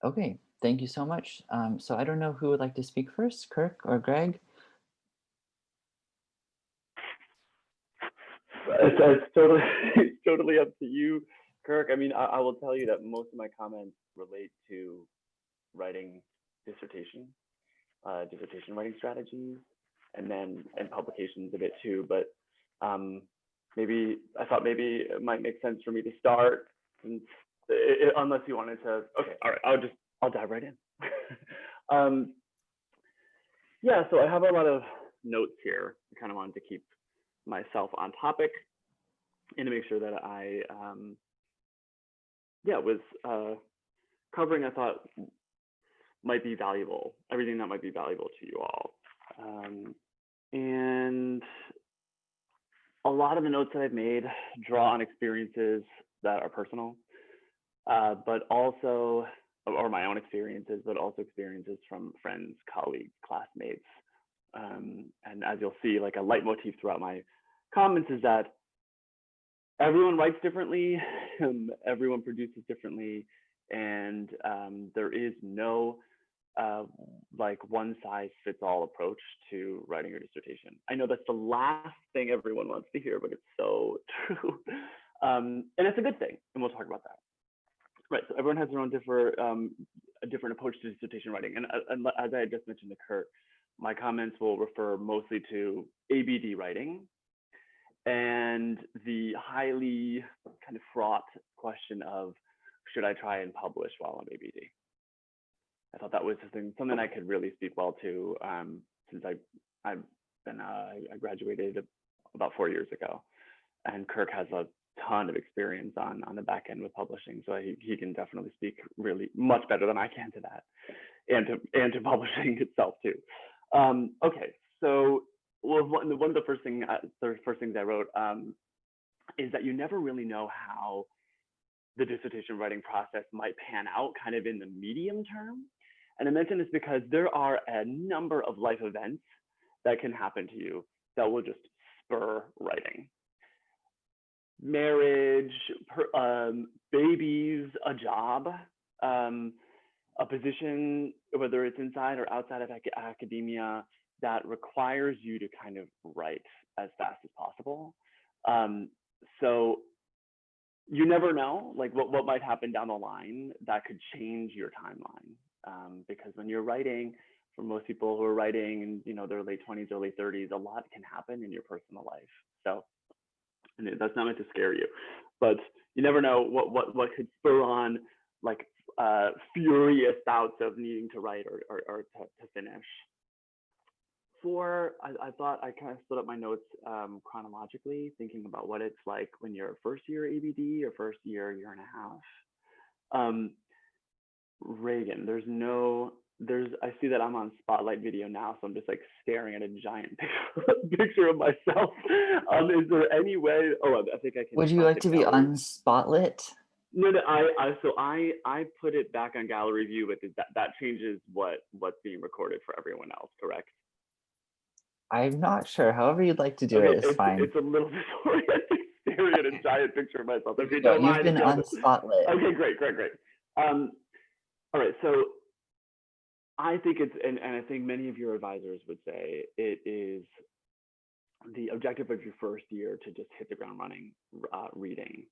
Okay, thank you so much. So I don't know who would like to speak first, Kirk or Greg? It's totally it's totally up to you, Kirk. I mean, I will tell you that most of my comments relate to writing dissertation, dissertation writing strategies, and publications a bit too. But um, maybe I thought maybe it might make sense for me to start, since unless you wanted to. Okay, all right. I'll dive right in. um, yeah, so I have a lot of notes here. I kind of wanted to keep myself on topic and to make sure that I was covering, I thought, might be valuable, everything that might be valuable to you all. And a lot of the notes that I've made draw on experiences that are personal, but also, or my own experiences, but also experiences from friends, colleagues, classmates. And as you'll see, like a leitmotif throughout my comments is that everyone writes differently, everyone produces differently, and there is no like one size fits all approach to writing your dissertation. I know that's the last thing everyone wants to hear, but it's so true. And it's a good thing, and we'll talk about that. Right, so everyone has their own a different approach to dissertation writing. And as I had just mentioned to Kurt, my comments will refer mostly to ABD writing and the highly kind of fraught question of, should I try and publish while I'm ABD? I thought that was something I could really speak well to, since I graduated about 4 years ago, and Kirk has a ton of experience on the back end with publishing, so he can definitely speak really much better than I can to that, and to publishing itself too. Okay, so one of the first things I wrote is that you never really know how the dissertation writing process might pan out kind of in the medium term. And I mention this because there are a number of life events that can happen to you that will just spur writing. Marriage, babies, a job, a position, whether it's inside or outside of academia, that requires you to kind of write as fast as possible. So you never know, like what might happen down the line that could change your timeline. Because when you're writing, for most people who are writing in their late 20s, early 30s, a lot can happen in your personal life. So, and that's not meant to scare you, but you never know what could spur on like furious bouts of needing to write or to finish. I thought I kind of split up my notes chronologically, thinking about what it's like when you're first year ABD or first year and a half. Reagan, I see that I'm on Spotlight video now, so I'm just like staring at a giant picture of myself. Is there any way? Oh, I think I can Would you drop like the to be gallery. unspotlit? No, I put it back on gallery view, but that changes what's being recorded for everyone else, correct? I'm not sure. However you'd like to do Okay, it is fine. it's a little disorienting staring at a giant picture of myself. If you No, don't you've mind, been if you have unspotlit. okay, great. All right, so I think and I think many of your advisors would say it is the objective of your first year to just hit the ground running, reading,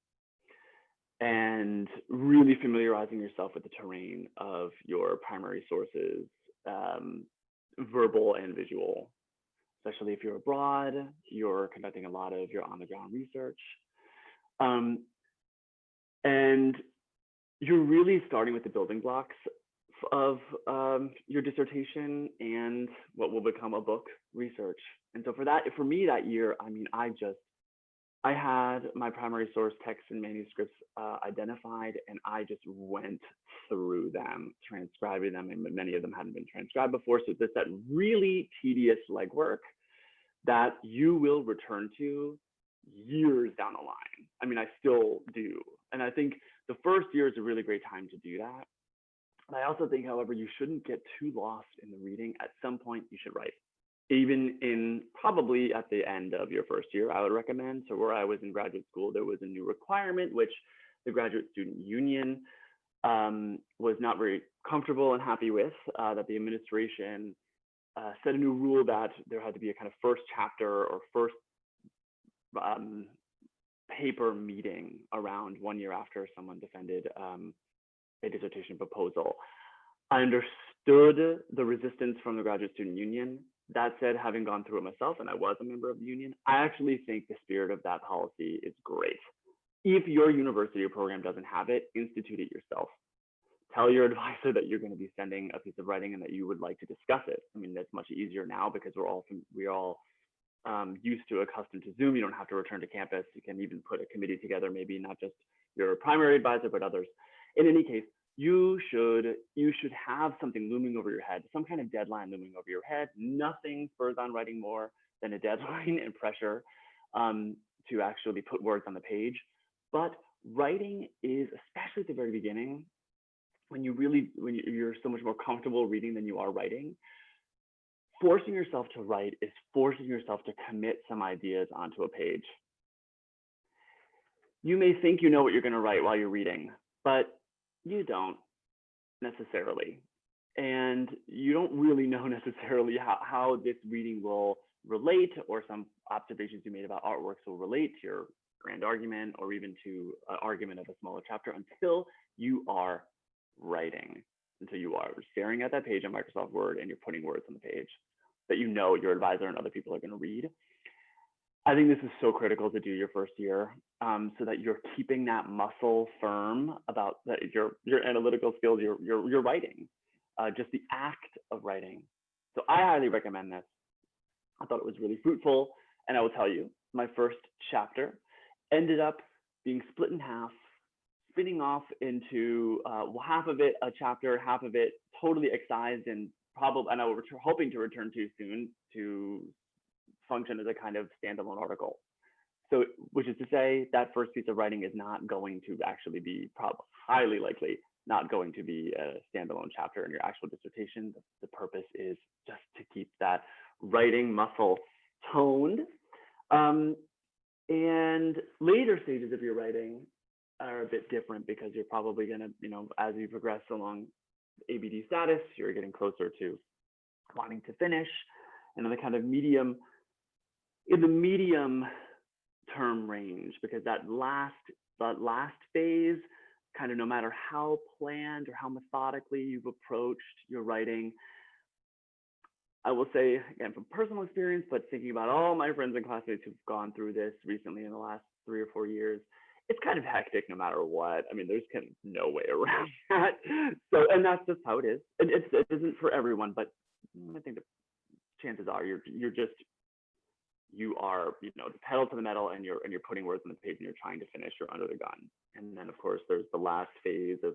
and really familiarizing yourself with the terrain of your primary sources, verbal and visual. Especially if you're abroad, you're conducting a lot of your on-the-ground research. And you're really starting with the building blocks of your dissertation and what will become a book research. And so for me that year, I mean, I had my primary source texts and manuscripts identified, and I just went through them, transcribing them, and many of them hadn't been transcribed before. So it's that really tedious legwork that you will return to years down the line. I mean, I still do. And I think the first year is a really great time to do that. And I also think, however, you shouldn't get too lost in the reading. At some point, you should write. Even in probably at the end of your first year, I would recommend. So where I was in graduate school, there was a new requirement, which the Graduate Student Union was not very comfortable and happy with, that the administration set a new rule that there had to be a kind of first chapter or first um, paper meeting around 1 year after someone defended a dissertation proposal. I understood the resistance from the graduate student union. That said, having gone through it myself, and I was a member of the union, I actually think the spirit of that policy is great. If your university or program doesn't have it, institute it yourself. Tell your advisor that you're going to be sending a piece of writing and that you would like to discuss it. I mean, that's much easier now because we're all used to, accustomed to Zoom. You don't have to return to campus. You can even put a committee together, maybe not just your primary advisor, but others. In any case, you should have something looming over your head, some kind of deadline looming over your head. Nothing spurs on writing more than a deadline and pressure to actually put words on the page. But writing is, especially at the very beginning, when you're so much more comfortable reading than you are writing, forcing yourself to write is forcing yourself to commit some ideas onto a page. You may think you know what you're going to write while you're reading, but you don't necessarily. And you don't really know necessarily how this reading will relate, or some observations you made about artworks will relate to your grand argument, or even to an argument of a smaller chapter, until you are writing, until you are staring at that page on Microsoft Word and you're putting words on the page that you know your advisor and other people are going to read. I think this is so critical to do your first year, so that you're keeping that muscle firm about that your analytical skills, your writing, just the act of writing. So I highly recommend this. I thought it was really fruitful, and I will tell you, my first chapter ended up being split in half, spinning off into half of it a chapter, half of it totally excised, and I was hoping to return to soon to function as a kind of standalone article. So, which is to say, that first piece of writing is not going to actually be, highly likely, not going to be a standalone chapter in your actual dissertation. The purpose is just to keep that writing muscle toned. And later stages of your writing are a bit different, because you're probably going to, as you progress along ABD status, you're getting closer to wanting to finish, and in the kind of medium term range, because that last phase, kind of no matter how planned or how methodically you've approached your writing, I will say, again, from personal experience, but thinking about all my friends and classmates who've gone through this recently in the last 3 or 4 years, it's kind of hectic no matter what. I mean, there's kind of no way around that. So, and that's just how it is. And it isn't for everyone, but I think the chances are you are, the pedal to the metal, and you're putting words on the page and you're trying to finish, you're under the gun. And then of course there's the last phase of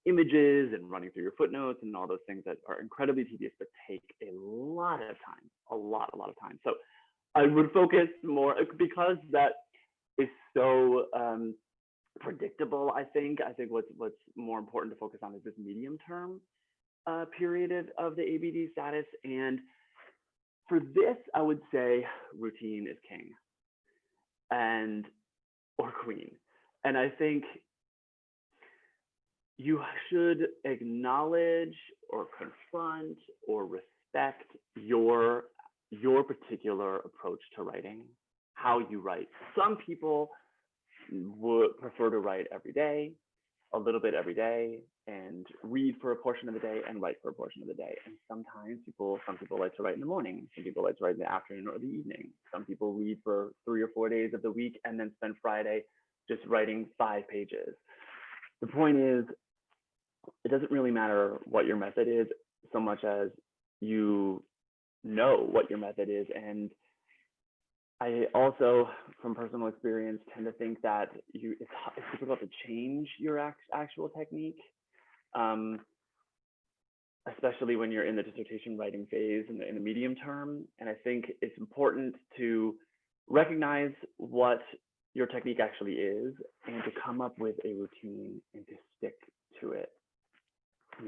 images and running through your footnotes and all those things that are incredibly tedious, but take a lot of time, a lot of time. So I would focus more, because that is so predictable. I think what's more important to focus on is this medium term period of the ABD status. And for this, I would say routine is king, or queen. And I think you should acknowledge or confront or respect your particular approach to writing, how you write. Some people would prefer to write every day, a little bit every day, and read for a portion of the day and write for a portion of the day. And sometimes some people like to write in the morning, some people like to write in the afternoon or the evening. Some people read for 3 or 4 days of the week and then spend Friday just writing 5 pages. The point is, it doesn't really matter what your method is, so much as you know what your method is. And I also, from personal experience, tend to think that it's difficult to change your actual technique, especially when you're in the dissertation writing phase in the medium term. And I think it's important to recognize what your technique actually is and to come up with a routine and to stick to it.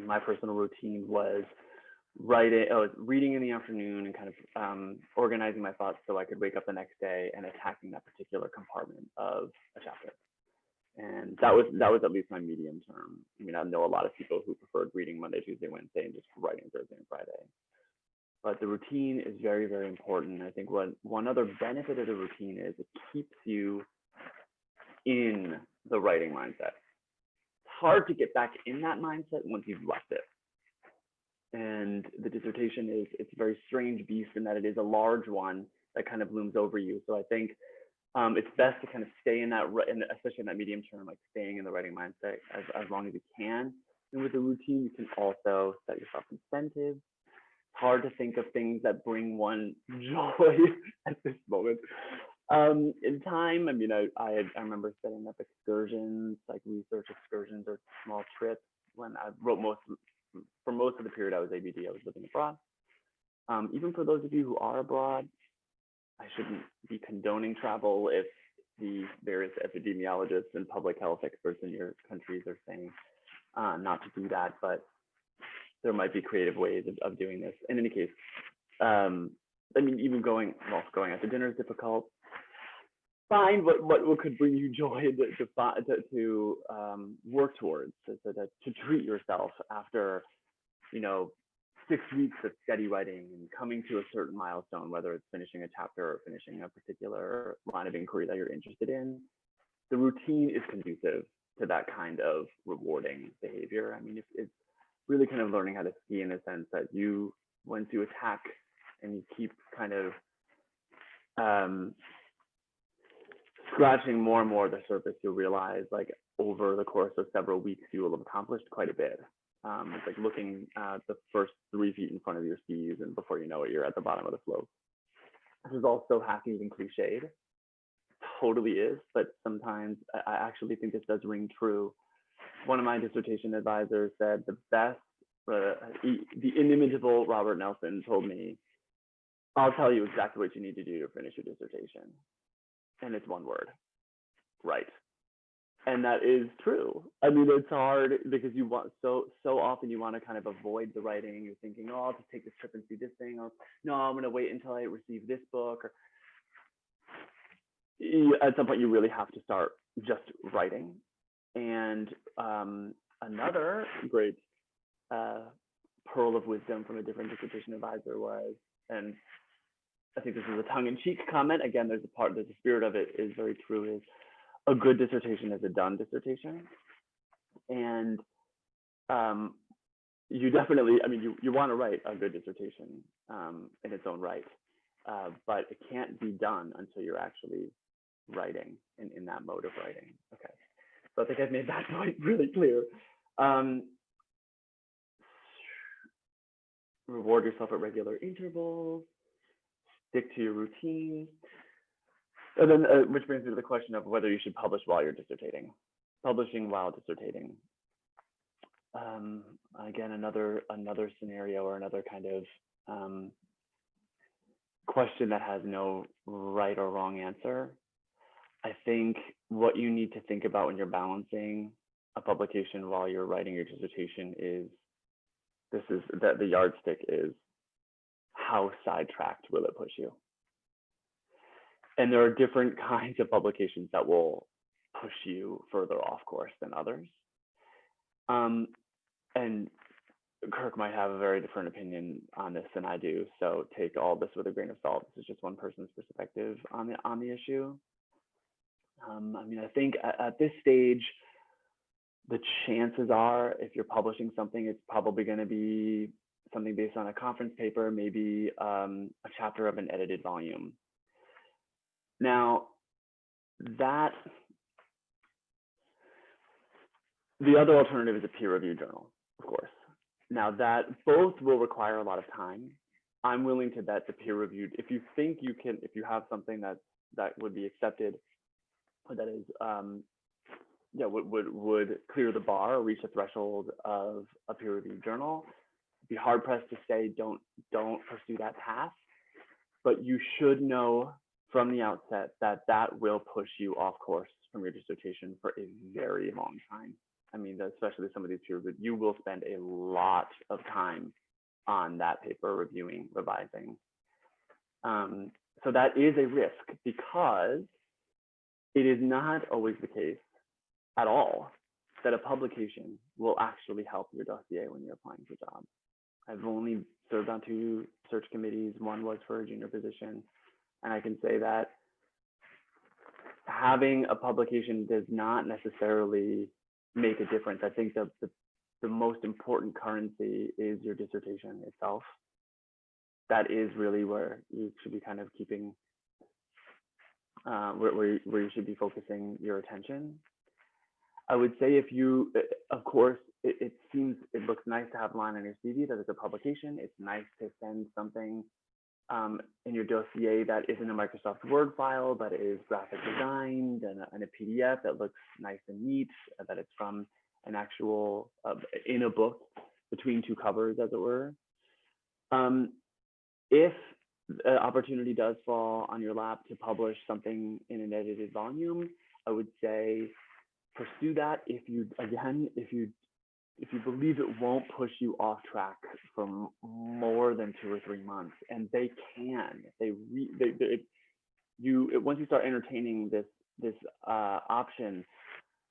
My personal routine was reading in the afternoon and kind of organizing my thoughts so I could wake up the next day and attacking that particular compartment of a chapter. And that was at least my medium term. I mean, I know a lot of people who preferred reading Monday, Tuesday, Wednesday, and just writing Thursday and Friday. But the routine is very, very important. I think one other benefit of the routine is it keeps you in the writing mindset. It's hard to get back in that mindset once you've left it. And the dissertation it's a very strange beast in that it is a large one that kind of looms over you. So I think it's best to kind of stay in that, especially in that medium term, like staying in the writing mindset as long as you can. And with the routine, you can also set yourself incentives. It's hard to think of things that bring one joy at this moment. In time, I mean, I remember setting up excursions, like research excursions or small trips when I wrote for most of the period I was ABD, I was living abroad. Even for those of you who are abroad, I shouldn't be condoning travel if the various epidemiologists and public health experts in your countries are saying not to do that, but there might be creative ways of doing this. In any case, I mean, even going out to dinner is difficult. Find what could bring you joy to work towards, to treat yourself after, 6 weeks of steady writing and coming to a certain milestone, whether it's finishing a chapter or finishing a particular line of inquiry that you're interested in. The routine is conducive to that kind of rewarding behavior. I mean, it's really kind of learning how to ski in a sense that once you attack and you keep kind of scratching more and more the surface, you'll realize like over the course of several weeks, you will have accomplished quite a bit. It's like looking at the first 3 feet in front of your skis, and before you know it, you're at the bottom of the slope. This is also hackneyed and cliched. It totally is, but sometimes I actually think this does ring true. One of my dissertation advisors said the inimitable Robert Nelson told me, "I'll tell you exactly what you need to do to finish your dissertation. And it's one word, right." And that is true. I mean, it's hard because you want so often you want to kind of avoid the writing. You're thinking, oh, I'll just take this trip and see this thing, or no, I'm going to wait until I receive this book. Or at some point, you really have to start just writing. And another great pearl of wisdom from a different dissertation advisor was, and I think this is a tongue-in-cheek comment. Again, there's the spirit of it is very true, is a good dissertation is a done dissertation. And you definitely, I mean, you want to write a good dissertation in its own right, but it can't be done until you're actually writing in that mode of writing. Okay, so I think I've made that point really clear. Reward yourself at regular intervals, stick to your routine. And then, which brings me to the question of whether you should publish while you're dissertating. Publishing while dissertating. Again, another scenario or another kind of question that has no right or wrong answer. I think what you need to think about when you're balancing a publication while you're writing your dissertation is that the yardstick is how sidetracked will it push you? And there are different kinds of publications that will push you further off course than others. And Kirk might have a very different opinion on this than I do, so take all this with a grain of salt. This is just one person's perspective on the issue. I mean, I think at this stage, the chances are, if you're publishing something, it's probably going to be something based on a conference paper, maybe a chapter of an edited volume. Now, the other alternative is a peer-reviewed journal, of course. Now, that both will require a lot of time. I'm willing to bet the peer-reviewed, if you think you can, if you have something that would be accepted, or that is, would clear the bar or reach the threshold of a peer-reviewed journal, be hard pressed to say don't pursue that path, but you should know from the outset that will push you off course from your dissertation for a very long time. I mean, especially some of these peer reviewed, you will spend a lot of time on that paper reviewing, revising. So that is a risk because it is not always the case at all that a publication will actually help your dossier when you're applying for jobs. I've only served on 2 search committees. One was for a junior position. And I can say that having a publication does not necessarily make a difference. I think the most important currency is your dissertation itself. That is really where you should be kind of keeping, where you should be focusing your attention. I would say if you, of course, it looks nice to have a line on your CV that it's a publication. It's nice to send something in your dossier that isn't a Microsoft Word file, but is graphic designed and a PDF that looks nice and neat, that it's from an actual, in a book between 2 covers, as it were. If an opportunity does fall on your lap to publish something in an edited volume, I would say pursue that if you believe it won't push you off track for more than 2 or 3 months. And they can. Once you start entertaining this option,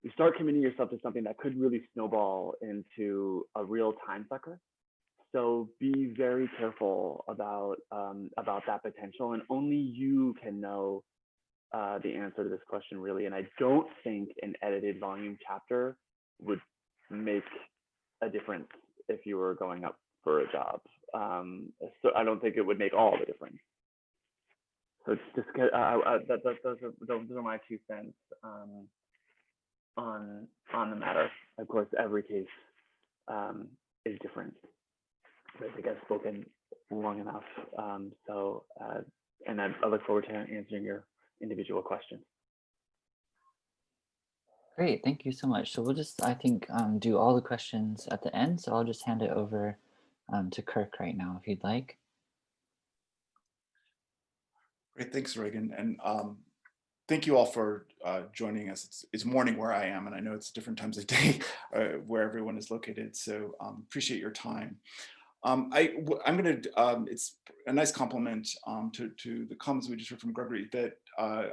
you start committing yourself to something that could really snowball into a real time sucker. So be very careful about that potential, and only you can know the answer to this question, really. And I don't think an edited volume chapter would make a difference if you were going up for a job. So I don't think it would make all the difference. So it's just those are my 2 cents on the matter. Of course, every case is different. I think I've spoken long enough. And I look forward to answering your individual questions. Great, thank you so much. So we'll just, I think, do all the questions at the end. So I'll just hand it over to Kirk right now, if you'd like. Great, thanks, Reagan. And thank you all for joining us. It's morning where I am, and I know it's different times of day where everyone is located. So appreciate your time. It's a nice compliment to the comments we just heard from Gregory, that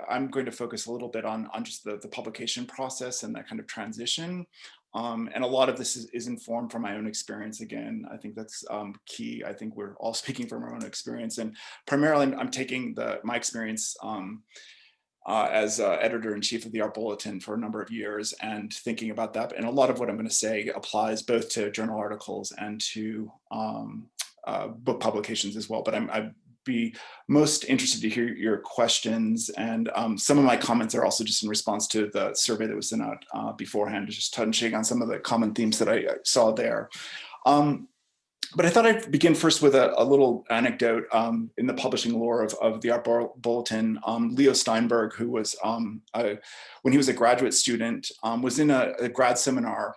I'm going to focus a little bit on just the publication process and that kind of transition. And a lot of this is informed from my own experience. Again, I think that's key. I think we're all speaking from our own experience, and primarily I'm taking my experience as editor-in-chief of the Art Bulletin for a number of years and thinking about that. And a lot of what I'm going to say applies both to journal articles and to book publications as well. But I'd be most interested to hear your questions. And some of my comments are also just in response to the survey that was sent out beforehand, just touching on some of the common themes that I saw there. But I thought I'd begin first with a little anecdote in the publishing lore of the Art Bulletin. Leo Steinberg, who was, when he was a graduate student, was in a grad seminar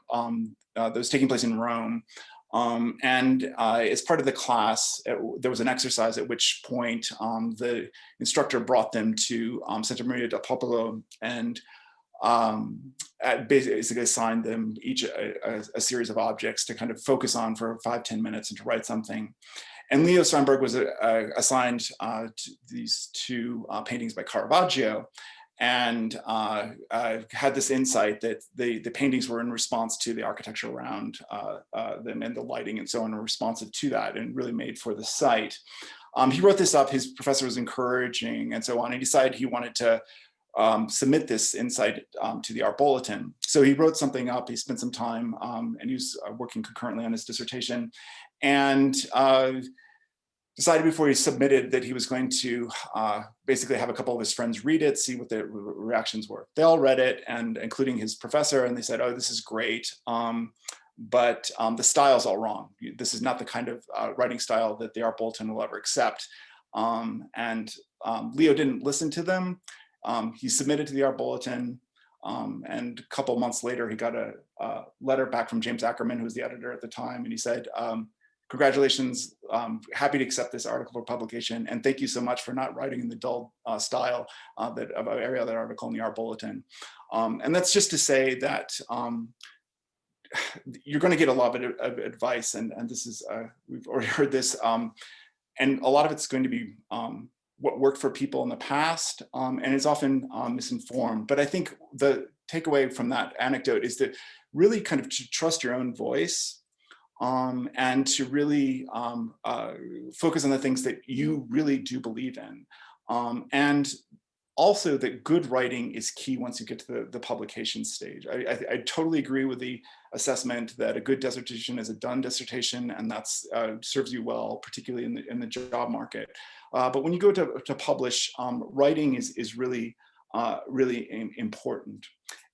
that was taking place in Rome. And as part of the class, there was an exercise at which point the instructor brought them to Santa Maria del Popolo and basically assigned them each a series of objects to kind of focus on for 5-10 minutes and to write something. And Leo Steinberg was assigned to these 2 paintings by Caravaggio, and had this insight that the paintings were in response to the architecture around them and the lighting and so on, responsive to that, and really made for the site. He wrote this up, his professor was encouraging and so on, and he decided he wanted to submit this insight to the Art Bulletin. So he wrote something up, he spent some time, and he was working concurrently on his dissertation, and decided before he submitted that he was going to basically have a couple of his friends read it, see what the reactions were. They all read it, and including his professor, and they said, "Oh, this is great, but the style's all wrong. This is not the kind of writing style that the Art Bulletin will ever accept." And Leo didn't listen to them. He submitted to the Art Bulletin, and a couple months later, he got a letter back from James Ackerman, who was the editor at the time, and he said, "Congratulations, happy to accept this article for publication, and thank you so much for not writing in the dull style of every other article in the Art Bulletin." And that's just to say that you're going to get a lot of advice, and this is, we've already heard this, and a lot of it's going to be what worked for people in the past, and it's often misinformed. But I think the takeaway from that anecdote is that really kind of to trust your own voice, and to really focus on the things that you really do believe in. And also that good writing is key once you get to the publication stage. I totally agree with the assessment that a good dissertation is a done dissertation, and that's serves you well, particularly in the job market. But when you go to publish, writing is really, really important.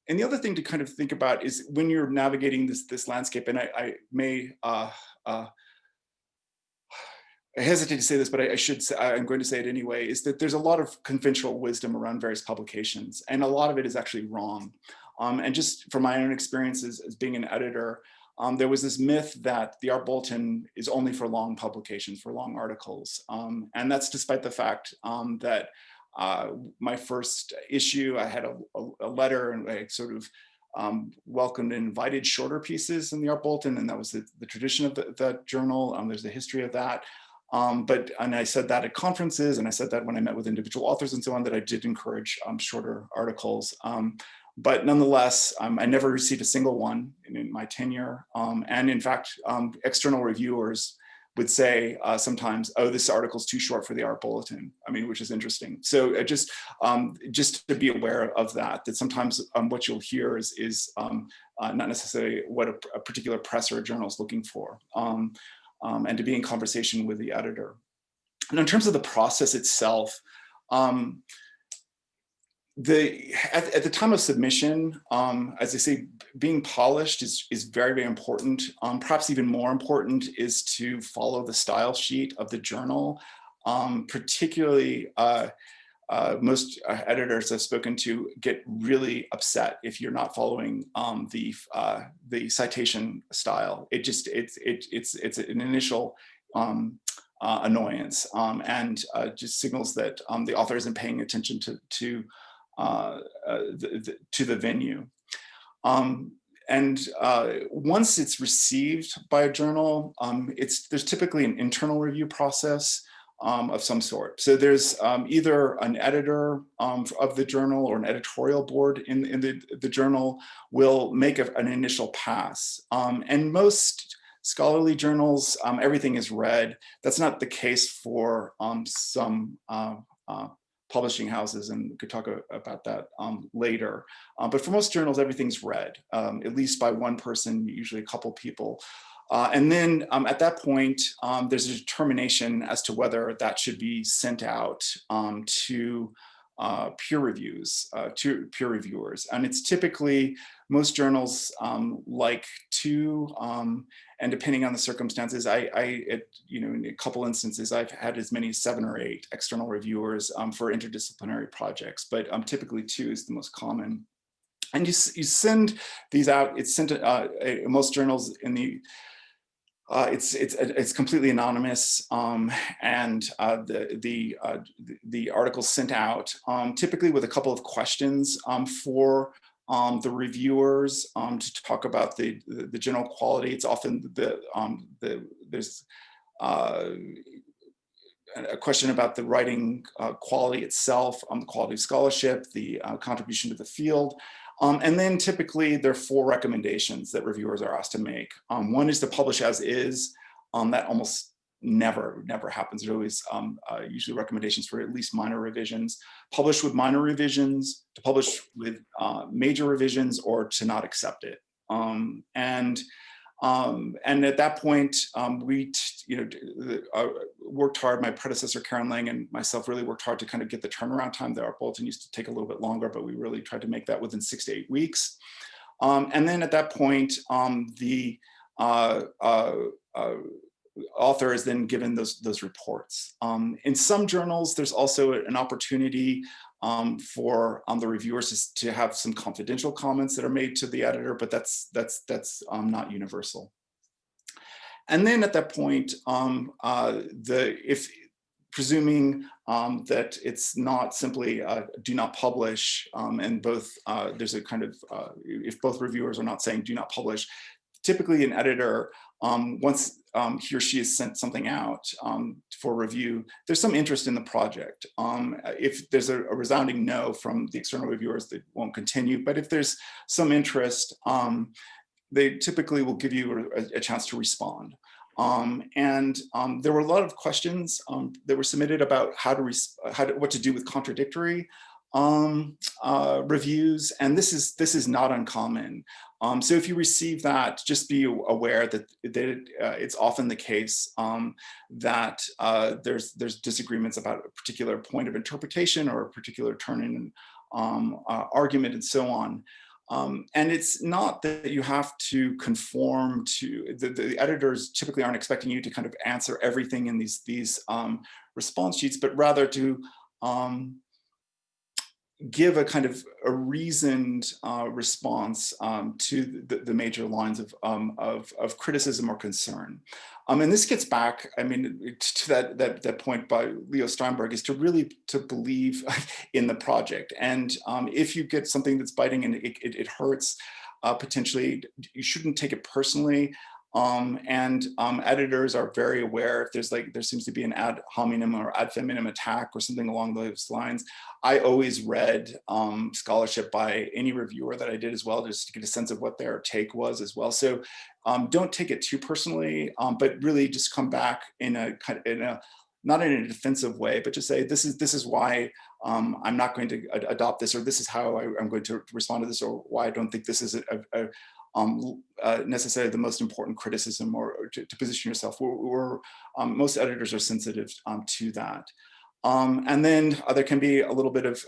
And the other thing to kind of think about is when you're navigating this landscape, and I may I hesitate to say this, but I should say, I'm going to say it anyway, is that there's a lot of conventional wisdom around various publications, and a lot of it is actually wrong. And just from my own experiences as being an editor, there was this myth that the Art Bulletin is only for long publications, for long articles. And that's despite the fact that my first issue, I had a letter, and I sort of welcomed and invited shorter pieces in the Art Bulletin, and that was the tradition of that journal. There's a history of that. And I said that at conferences, and I said that when I met with individual authors and so on, that I did encourage shorter articles. But nonetheless, I never received a single one in my tenure. And in fact, external reviewers would say sometimes, "Oh, this article's too short for the Art Bulletin." I mean, which is interesting. So just to be aware of that, that sometimes what you'll hear is not necessarily what a particular press or a journal is looking for. And to be in conversation with the editor. And in terms of the process itself, at the time of submission, as I say, being polished is very, very important. Perhaps even more important is to follow the style sheet of the journal. Particularly, most editors I've spoken to get really upset if you're not following the citation style. It's an initial annoyance, and just signals that the author isn't paying attention to the venue. And once it's received by a journal, there's typically an internal review process of some sort. So there's either an editor of the journal or an editorial board in the journal will make an initial pass. And most scholarly journals, everything is read. That's not the case for some publishing houses, and we could talk about that later. But for most journals, everything's read, at least by one person, usually a couple people. And then at that point, there's a determination as to whether that should be sent out to peer reviewers. And it's typically, most journals like two, and depending on the circumstances, in a couple instances, I've had as many as 7 or 8 external reviewers for interdisciplinary projects, but typically 2 is the most common. And you send these out. It's sent to most journals in the it's completely anonymous, and the article's sent out typically with a couple of questions for the reviewers to talk about the general quality. It's often there's a question about the writing quality itself, the quality of scholarship, the contribution to the field. And then typically there are 4 recommendations that reviewers are asked to make. One is to publish as is. That almost never happens. There's always usually recommendations for at least minor revisions. Publish with minor revisions, to publish with major revisions, or to not accept it. And at that point, we worked hard. My predecessor, Karen Lang, and myself really worked hard to kind of get the turnaround time. The Art Bulletin used to take a little bit longer, but we really tried to make that within 6 to 8 weeks. And then at that point, the author is then given those reports. In some journals, there's also an opportunity for the reviewers to have some confidential comments that are made to the editor, but that's not universal. And then at that point, presuming that it's not simply do not publish, and both there's a kind of if both reviewers are not saying do not publish, typically an editor, once he or she has sent something out for review, there's some interest in the project. If there's a resounding no from the external reviewers, they won't continue. But if there's some interest, they typically will give you a chance to respond. There were a lot of questions that were submitted about what to do with contradictory reviews, and this is not uncommon. So if you receive that, just be aware that it's often the case that there's disagreements about a particular point of interpretation or a particular turn in argument and so on. And it's not that you have to conform to, the editors typically aren't expecting you to kind of answer everything in these response sheets, but rather to give a kind of a reasoned response to the major lines of criticism or concern. And this gets back, I mean, to that point by Leo Steinberg, is to really to believe in the project. And if you get something that's biting and it hurts, potentially, you shouldn't take it personally. Editors are very aware if there seems to be an ad hominem or ad feminem attack or something along those lines. I always read scholarship by any reviewer that I did as well, just to get a sense of what their take was as well. So don't take it too personally, but really just come back in a not in a defensive way, but just say, this is why I'm not going to adopt this, or this is how I'm going to respond to this, or why I don't think this is necessarily the most important criticism, or to position yourself. Most editors are sensitive to that. And then there can be a little bit of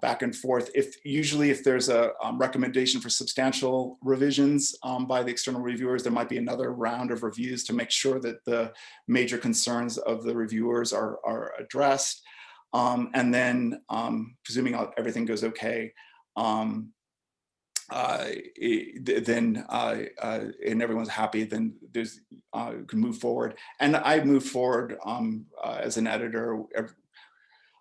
back and forth. Usually if there's a recommendation for substantial revisions by the external reviewers, there might be another round of reviews to make sure that the major concerns of the reviewers are addressed. And then presuming everything goes okay, and everyone's happy, then there's can move forward. And I moved forward as an editor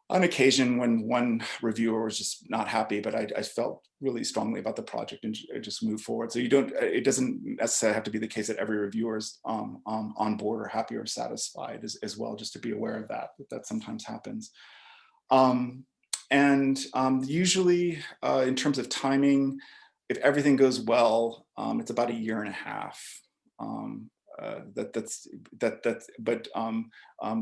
on occasion when one reviewer was just not happy, but I felt really strongly about the project and just moved forward. So it doesn't necessarily have to be the case that every reviewer is on board or happy or satisfied as well, just to be aware of that sometimes happens. Usually in terms of timing, if everything goes well, it's about 1.5 years. But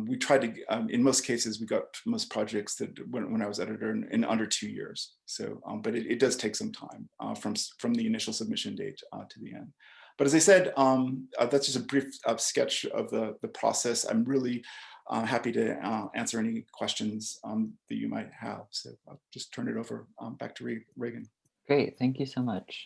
we tried to, in most cases, we got most projects that when I was editor in under 2 years. So, but it does take some time from the initial submission date to the end. But as I said, that's just a brief sketch of the process. I'm really happy to answer any questions that you might have. So I'll just turn it over back to Reagan. Great, thank you so much.